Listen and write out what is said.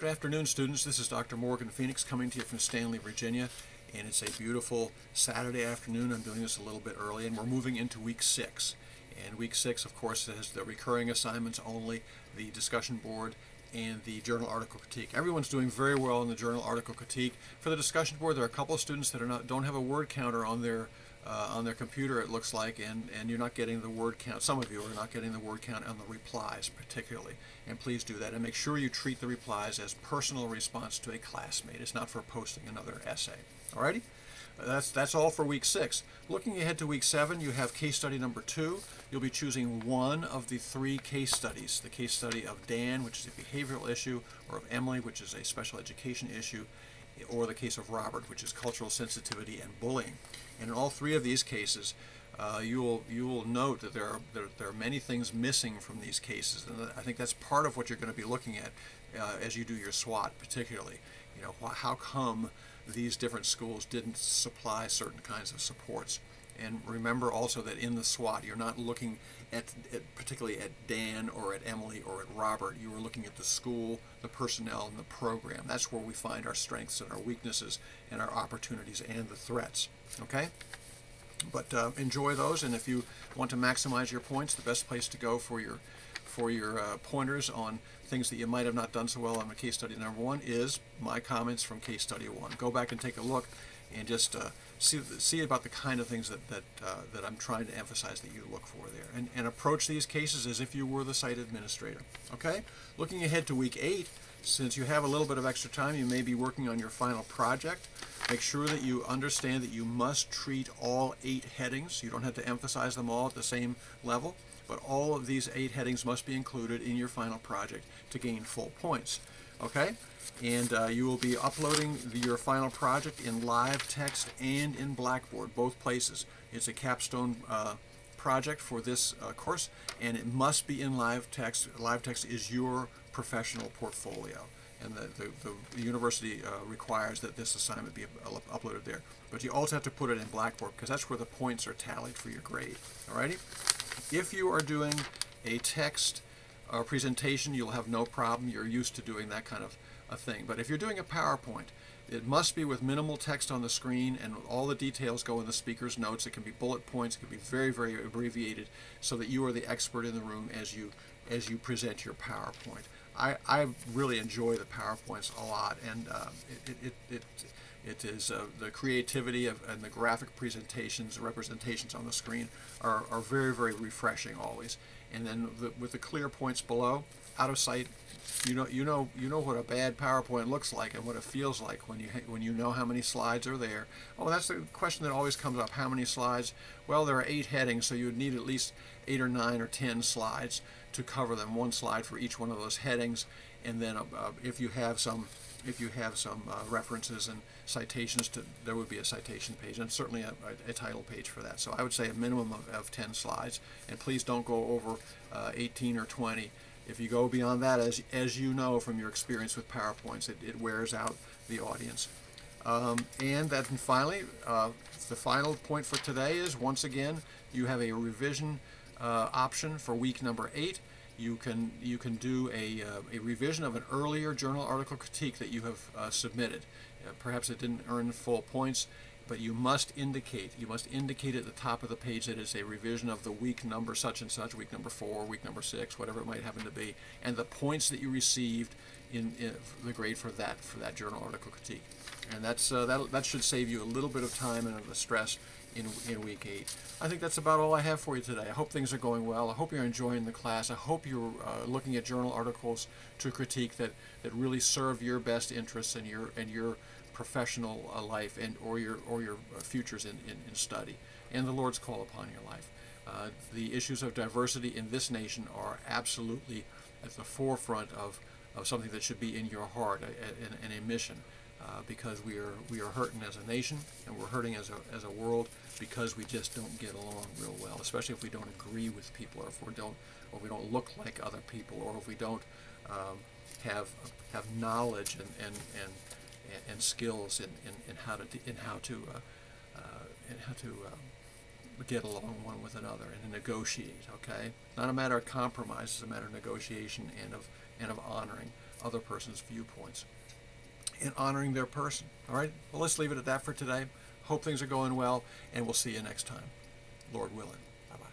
Good afternoon, students. This is Dr. Morgan Phenix coming to you from Stanley, Virginia, and it's a beautiful Saturday afternoon. I'm doing this a little bit early, and we're moving into week 6. And week 6, of course, has the recurring assignments only, the discussion board, and the journal article critique. Everyone's doing very well in the journal article critique. For the discussion board, there are a couple of students that don't have a word counter on their computer, it looks like, and you're not getting the word count. Some of you are not getting the word count on the replies particularly, and please do that, and make sure you treat the replies as personal response to a classmate. It's not for posting another essay. Alrighty? That's all for week 6. Looking ahead to week 7, you have case study number 2. You'll be choosing one of the 3 case studies. The case study of Dan, which is a behavioral issue, or of Emily, which is a special education issue, or the case of Robert, which is cultural sensitivity and bullying. And in all 3 of these cases, you will note that there are many things missing from these cases, and I think that's part of what you're going to be looking at as you do your SWOT, particularly. You know, how come these different schools didn't supply certain kinds of supports? And remember also that in the SWOT, you're not looking particularly at Dan or at Emily or at Robert. You are looking at the school, the personnel, and the program. That's where we find our strengths and our weaknesses and our opportunities and the threats. Okay? But enjoy those, and if you want to maximize your points, the best place to go for your pointers on things that you might have not done so well on the case study number 1 is my comments from case study 1. Go back and take a look and just see about the kind of things that I'm trying to emphasize that you look for there, and approach these cases as if you were the site administrator. Okay? Looking ahead to week 8, since you have a little bit of extra time, you may be working on your final project. Make sure that you understand that you must treat all 8 headings. You don't have to emphasize them all at the same level, but all of these 8 headings must be included in your final project to gain full points. Okay? And you will be uploading your final project in live text and in Blackboard, both places. It's a capstone project for this course, and it must be in live text. Live text is your professional portfolio, and the university requires that this assignment be uploaded there. But you also have to put it in Blackboard because that's where the points are tallied for your grade. Alrighty? If you are doing a text presentation, you'll have no problem. You're used to doing that kind of a thing. But if you're doing a PowerPoint, it must be with minimal text on the screen, and all the details go in the speaker's notes. It can be bullet points. It can be very, very abbreviated, so that you are the expert in the room as you present your PowerPoint. I really enjoy the PowerPoints a lot, and it is the creativity and the graphic presentations, representations on the screen are very, very refreshing always. And then with the clear points below, out of sight, you know what a bad PowerPoint looks like and what it feels like when you know how many slides are there. Oh, that's the question that always comes up. How many slides? Well, there are 8 headings, so you would need at least 8 or 9 or 10 slides to cover them. 1 slide for each one of those headings, and then if you have some references and citations, there would be a citation page, and certainly a title page for that. So I would say a minimum of 10 slides, and please don't go over 18 or 20. If you go beyond that, as you know from your experience with PowerPoints, it wears out the audience. And then finally, the final point for today is, once again, you have a revision option for week number 8. You can do a revision of an earlier journal article critique that you have submitted. Perhaps it didn't earn full points, but you must indicate at the top of the page that it's a revision of the week number such and such, week number 4, week number 6, whatever it might happen to be, and the points that you received in the grade for that journal article critique. And that should save you a little bit of time and of the stress in week 8. I think that's about all I have for you today. I hope things are going well. I hope you're enjoying the class. I hope you're looking at journal articles to critique that really serve your best interests and your professional life or your futures in study and the Lord's call upon your life. The issues of diversity in this nation are absolutely at the forefront of something that should be in your heart and a mission. Because we are hurting as a nation, and we're hurting as a world because we just don't get along real well, especially if we don't agree with people, or if we don't look like other people, or if we don't have knowledge and skills in how to get along one with another and to negotiate. Okay, not a matter of compromise; it's a matter of negotiation and of honoring other person's viewpoints and honoring their person. All right? Well, let's leave it at that for today. Hope things are going well, and we'll see you next time, Lord willing. Bye-bye.